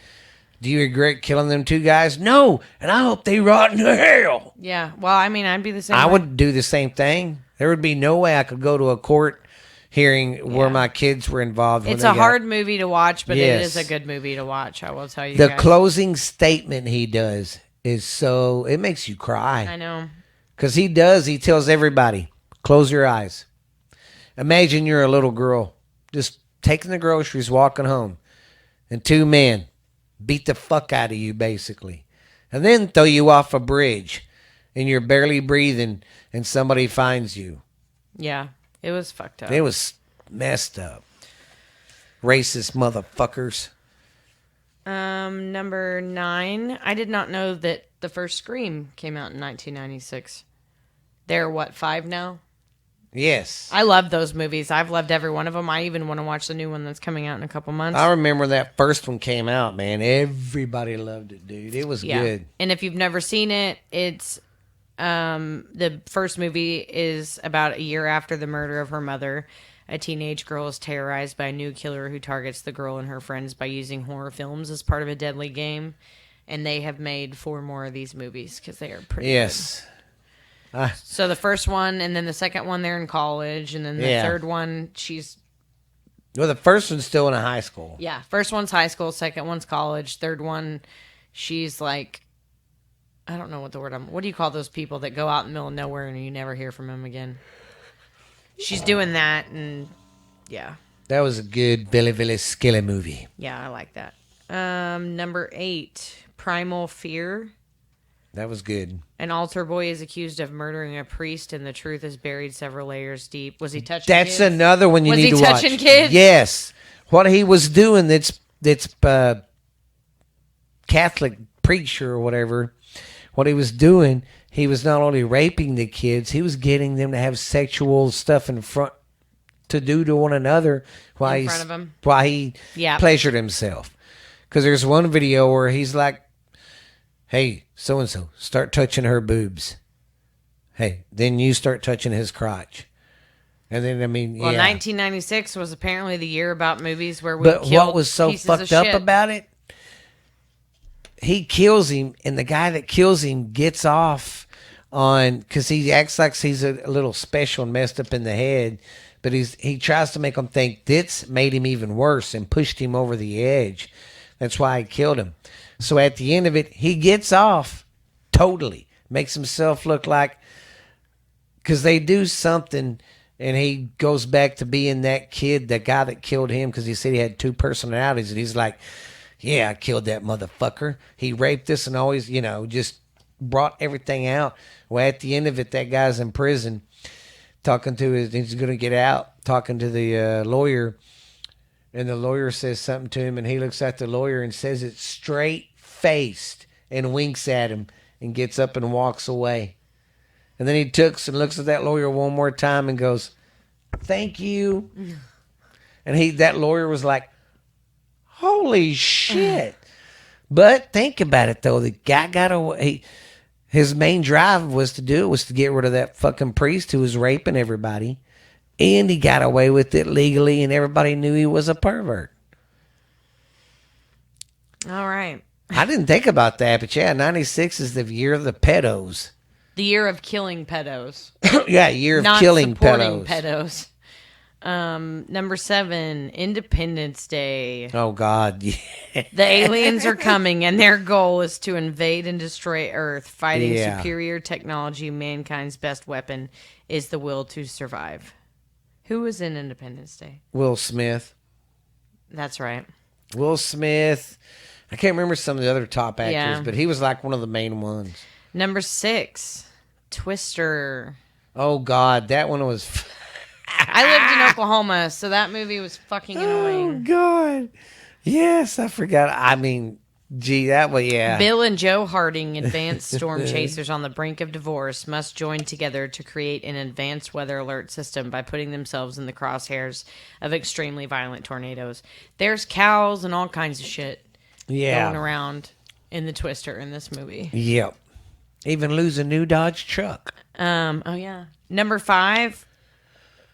"Do you regret killing them 2 guys?" "No, and I hope they rot in hell." Yeah. Well, I mean, I'd be the same I way. would do the same thing. There would be no way I could go to a court hearing where Yeah. my kids were involved. When It's they a got- hard movie to watch, but Yes. it is a good movie to watch. I will tell you The guys. closing statement he does is so it makes you I cry know. because he tells everybody, "Close your eyes." Imagine you're a little girl just taking the groceries, walking home, and 2 men beat the fuck out of you basically, and then throw you off a bridge, and you're barely breathing, and somebody finds you. Yeah. It was fucked up. It was messed up. Racist motherfuckers. Number 9. I did not know that the first Scream came out in 1996. They're what, 5 now? Yes. I love those movies. I've loved every one of them. I even want to watch the new one that's coming out in a couple months. I remember that first one came out, man. Everybody loved it, dude. It was good. And if you've never seen it, it's the first movie is about a year after the murder of her mother. A teenage girl is terrorized by a new killer who targets the girl and her friends by using horror films as part of a deadly game. And they have made 4 more of these movies because they are pretty Yes. good. So the first one, and then the second one, they're in college, and then the Yeah. third one, she's Well, the first one's still in a high school. yeah. First one's high school, second one's college, third one, she's like, I don't know what the word what do you call those people that go out in the middle of nowhere and you never hear from them again? She's doing that, and yeah. That was a good Billy Skilly movie. Yeah, I like that. Number 8, Primal Fear. That was good. An altar boy is accused of murdering a priest, and the truth is buried several layers deep. Was he touching That's kids? another one you Was need he to watch. touching kids? Yes. What he was doing, that's Catholic preacher or whatever. What he was doing, he was not only raping the kids, he was getting them to have sexual stuff in front to do to one another while In front of 'em. while he Yeah. pleasured himself. Because there's one video where he's like, "Hey, so and so, start touching her boobs. Hey, then you start touching his crotch." And then Well, yeah. 1996 was apparently the year about movies where we But killed what was so pieces of fucked up shit. about it? He kills him, and the guy that kills him gets off on because he acts like he's a little special and messed up in the head. But he tries to make him think this made him even worse and pushed him over the edge. That's why he killed him. So at the end of it, he gets off totally, makes himself look like because they do something. And he goes back to being that kid, the guy that killed him, because he said he had 2 personalities. And he's like, "Yeah, I killed that motherfucker. He raped us and always, just brought everything out." Well, at the end of it, that guy's in prison talking to he's going to get out, talking to the lawyer. And the lawyer says something to him, and he looks at the lawyer and says it straight-faced and winks at him and gets up and walks away. And then he looks at that lawyer one more time and goes, "Thank you." And that lawyer was like, "Holy shit." But think about it, though. The guy got away. His main drive was to get rid of that fucking priest who was raping everybody. And he got away with it legally, and everybody knew he was a pervert. All right. I didn't think about that, but yeah, 96 is the year of the pedos. The year of killing pedos. Yeah, year of Not killing supporting pedos. pedos. Number 7, Independence Day. Oh, God. Yeah. The aliens are coming, and their goal is to invade and destroy Earth. Fighting Yeah. superior technology, mankind's best weapon is the will to survive. Who was in Independence Day? Will Smith. That's right. Will Smith. I can't remember some of the other top actors, Yeah. but he was like one of the main ones. Number 6, Twister. Oh God, that one was. I lived in Oklahoma, so that movie was fucking Oh annoying. God, yes, I forgot. I mean, gee, that was yeah. Bill and Joe Harding, advanced storm chasers on the brink of divorce, must join together to create an advanced weather alert system by putting themselves in the crosshairs of extremely violent tornadoes. There's cows and all kinds of shit Yeah. going around in the Twister in this movie. Yep. Even lose a new Dodge truck. Oh yeah. Number 5.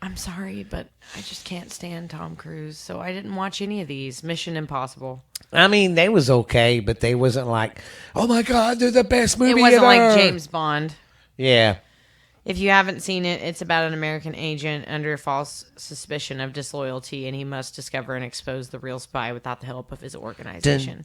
I'm sorry, but I just can't stand Tom Cruise, so I didn't watch any of these. Mission Impossible. I mean, they was okay, but they wasn't like, oh my God, they're the best movie It wasn't ever. like James Bond. Yeah. If you haven't seen it, it's about an American agent under false suspicion of disloyalty, and he must discover and expose the real spy without the help of his organization.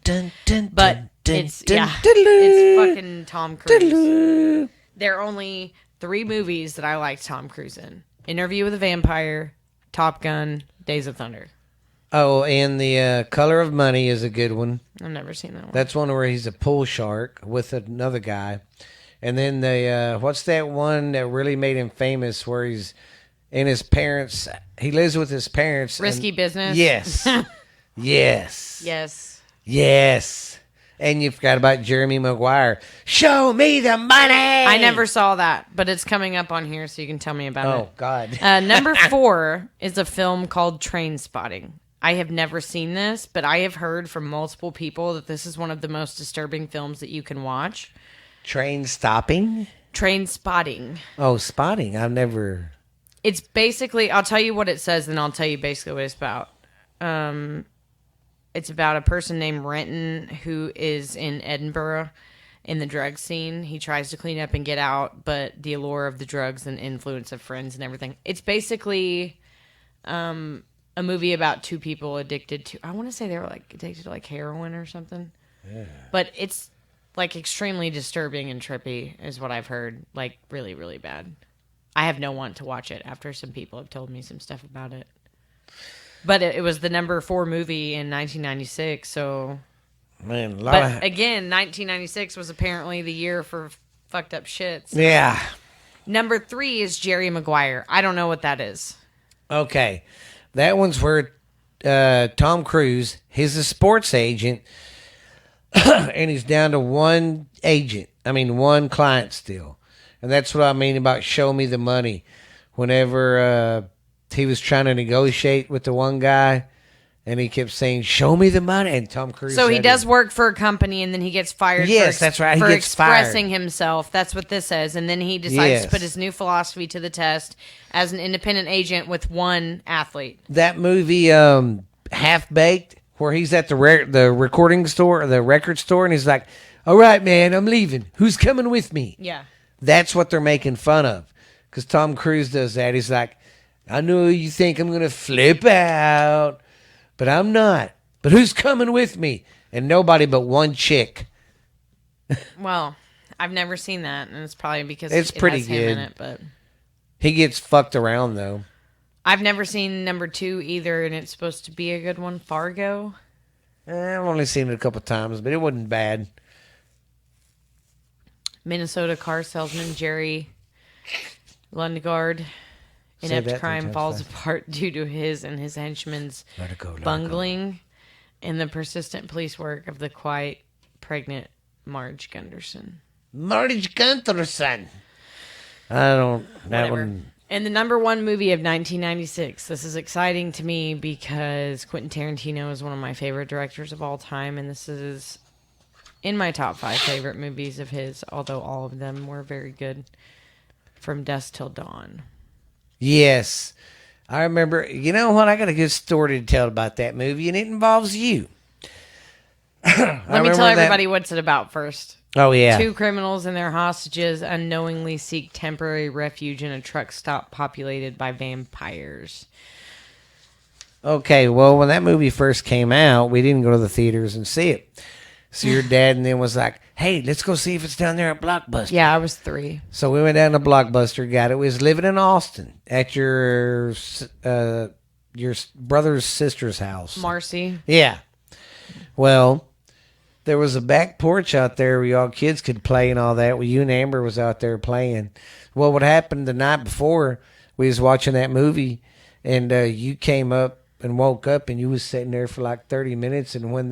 But it's fucking Tom Cruise. There are only 3 movies that I liked Tom Cruise in: Interview with a Vampire, Top Gun, Days of Thunder. Oh, and the Color of Money is a good one. I've never seen that one. That's one where he's a pool shark with another guy. And then the what's that one that really made him famous where he's in his parents, he lives with his parents. Risky Business. Yes. Yes. Yes. Yes. And you forgot about Jeremy Maguire. Show me the money. I never saw that, but it's coming up on here, so you can tell me about it. Oh, God. Number 4 is a film called Train Spotting. I have never seen this, but I have heard from multiple people that this is one of the most disturbing films that you can watch. Train stopping? Train Spotting. Oh, spotting. I've never. It's basically, I'll tell you what it says, and I'll tell you basically what it's about. It's about a person named Renton who is in Edinburgh in the drug scene. He tries to clean up and get out, but the allure of the drugs and influence of friends and everything. It's basically a movie about 2 people addicted to, I want to say they were like addicted to like heroin or something. Yeah. But it's like extremely disturbing and trippy is what I've heard. Like really, really bad. I have no want to watch it after some people have told me some stuff about it. But it was the number 4 movie in 1996, so... Man, again, 1996 was apparently the year for fucked up shit. So. Yeah. Number 3 is Jerry Maguire. I don't know what that is. Okay. That one's where Tom Cruise, he's a sports agent, and he's down to one client still. And that's what I mean about show me the money. Whenever he was trying to negotiate with the one guy, and he kept saying, show me the money. And Tom Cruise. So he does work for a company, and then he gets fired that's right. for He gets expressing fired. himself. That's what this says. And then he decides to put his new philosophy to the test as an independent agent with one athlete. That movie, Half Baked, where he's at the recording store, the record store, and he's like, all right, man, I'm leaving. Who's coming with me? Yeah. That's what they're making fun of. Because Tom Cruise does that. He's like, I know you think I'm going to flip out, but I'm not. But who's coming with me? And nobody but one chick. Well, I've never seen that, and it's probably because It's it pretty has him good. in it, but He gets fucked around, though. I've never seen number 2 either, and it's supposed to be a good one. Fargo. I've only seen it a couple times, but it wasn't bad. Minnesota car salesman Jerry Lundgaard. Say Inept that crime 3 times falls fast. apart due to his and his henchmen's Let it go, let it go. bungling and the persistent police work of the quiet, pregnant Marge Gunderson. Marge Gunderson. I don't. That Whatever. one. And the number 1 movie of 1996. This is exciting to me because Quentin Tarantino is one of my favorite directors of all time, and this is in my top 5 favorite movies of his, although all of them were very good. From Dusk Till Dawn. Yes. I remember. You know what? I got a good story to tell about that movie, and it involves you. Let me tell everybody what's it about first. Oh, yeah. 2 criminals and their hostages unknowingly seek temporary refuge in a truck stop populated by vampires. Okay, well, when that movie first came out, we didn't go to the theaters and see it. So your dad and then was like, hey, let's go see if it's down there at Blockbuster. Yeah, I was 3. So we went down to Blockbuster, got it. We was living in Austin at your brother's sister's house. Marcy. Yeah. Well, there was a back porch out there where y'all kids could play and all that. Well, you and Amber was out there playing. Well, what happened the night before, we was watching that movie, and you came up and woke up, and you was sitting there for like 30 minutes, and when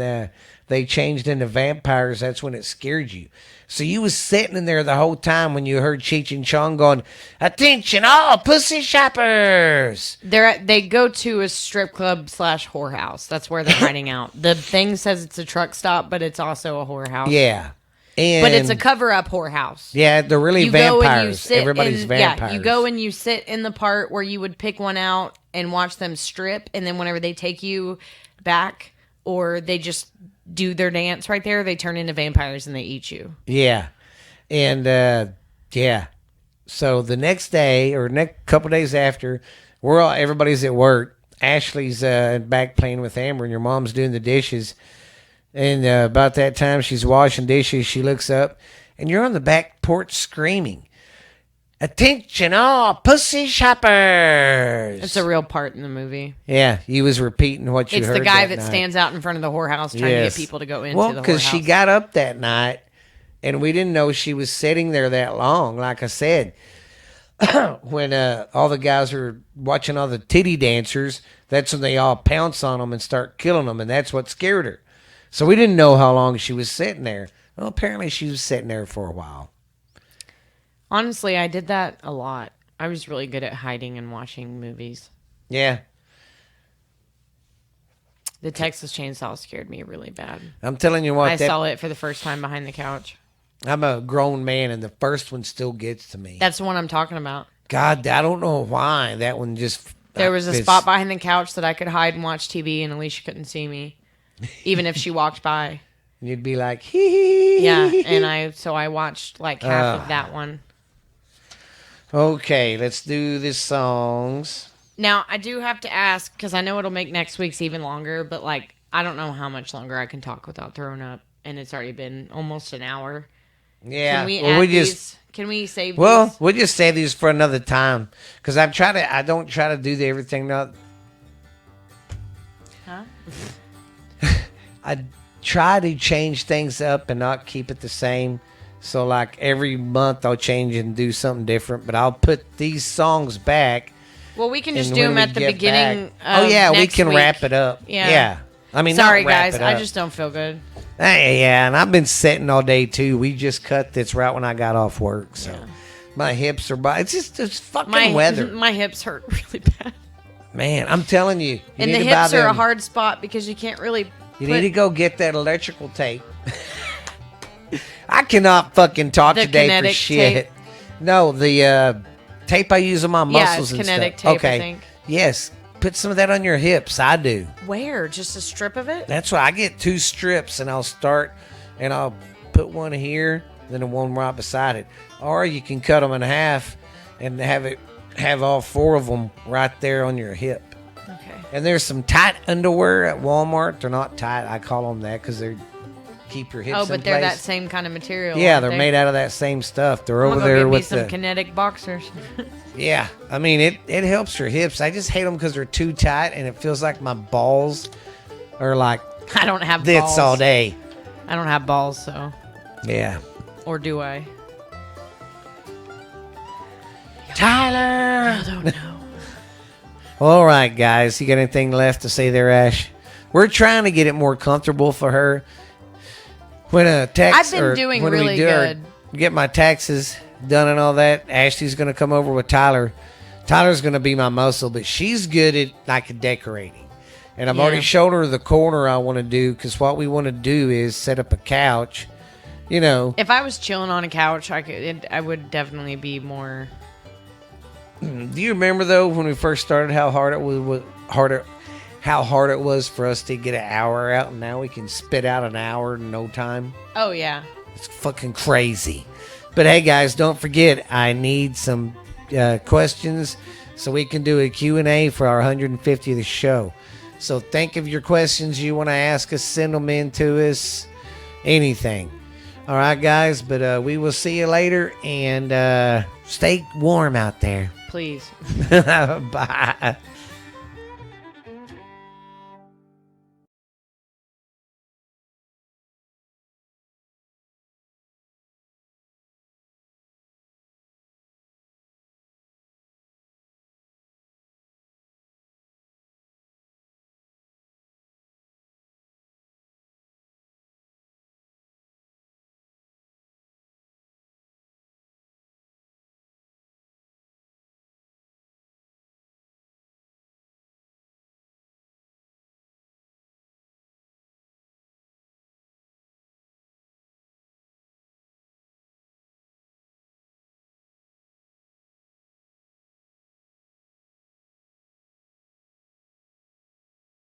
they changed into vampires, that's when it scared you. So you was sitting in there the whole time when you heard Cheech and Chong going, "Attention all pussy shoppers." They go to a strip club / whorehouse. That's where they're hiding out. The thing says it's a truck stop, but it's also a whorehouse. Yeah. And But it's a cover-up whorehouse. yeah, they're really You go and you vampires. sit Everybody's in, vampires. Yeah, you go and you sit in the part where you would pick one out and watch them strip, and then whenever they take you back or they just do their dance right there, they turn into vampires and they eat you. Yeah. And yeah. So the next day or next couple days after, everybody's at work. Ashley's back playing with Amber, and your mom's doing the dishes. And about that time, she's washing dishes. She looks up, and you're on the back porch screaming, "Attention all pussy shoppers." It's a real part in the movie. Yeah, you was repeating what you It's heard the guy that night. stands out in front of the whorehouse trying to Yes. get people to go into Well, the whorehouse. because she got up that night, and we didn't know she was sitting there that long. Like I said, when all the guys were watching all the titty dancers, that's when they all pounce on them and start killing them, and that's what scared her. So we didn't know how long she was sitting there. Well, apparently she was sitting there for a while. Honestly, I did that a lot. I was really good at hiding and watching movies. Yeah, The Texas Chainsaw scared me really bad. I'm telling you what, I saw it for the first time behind the couch. I'm a grown man, and the first one still gets to me. That's the one I'm talking about. God, I don't know why that one just. There was a it's- spot behind the couch that I could hide and watch TV, and Alicia couldn't see me, even if she walked by. And you'd be like, hee hee hee. Yeah, and I watched like half of that one. Okay, let's do the songs. Now I do have to ask because I know it'll make next week's even longer, but like I don't know how much longer I can talk without throwing up, and it's already been almost an hour. Yeah, Can we well, add these? Can we save well, these? we'll just save these for another time because I don't try to do everything. Not, Huh? I try to change things up and not keep it the same. So like every month I'll change and do something different, but I'll put these songs back. Well, we can just and do when them we at the get beginning. back- oh yeah, we next can week. wrap it up. Yeah. I mean, Sorry not wrap guys, it I up. just don't feel good. Hey, yeah, and I've been sitting all day too. We just cut this right when I got off work, so my hips are. It's fucking weather, My hips hurt really bad, man. I'm telling you, and need the to buy hips are a them- hard spot because you can't really. You need to go get that electrical tape. I cannot fucking talk The today for kinetic shit. tape? No, the tape I use on my muscles it's and kinetic stuff. tape, I Okay, think. yes, put some of that on your hips. I do. Where? Just a strip of it? That's why I get 2 strips, and I'll start, and I'll put one here, then the one right beside it. Or you can cut them in half and have all 4 of them right there on your hip. Okay. And there's some tight underwear at Walmart. They're not tight. I call them that because they keep your hips Oh, in but they're that place. same kind of material. Yeah, aren't they're they? made out of that same stuff. They're I'm over gonna go there get me with some the kinetic boxers. yeah. I mean, it helps your hips. I just hate them because they're too tight, and it feels like my balls are like I don't have this balls. all day. I don't have balls, so Yeah. or do I? Tyler. I don't know. All right, guys. You got anything left to say there, Ash? We're trying to get it more comfortable for her. When a tax, I've been or doing when we really do our- good. get my taxes done and all that. Ashley's gonna come over with Tyler. Tyler's gonna be my muscle, but she's good at like decorating. And I've already Yeah. showed her the corner I want to do because what we want to do is set up a couch. You know, If I was chilling on a couch, I would definitely be more. do you remember though when we first started how hard it was for us to get an hour out, and now we can spit out an hour in no time? Oh yeah. It's fucking crazy. But hey, guys, don't forget, I need some questions so we can do a Q&A for our 150th show. So think of your questions you want to ask us. Send them in to us. Anything. All right, guys. But we will see you later. And stay warm out there. Please. Bye.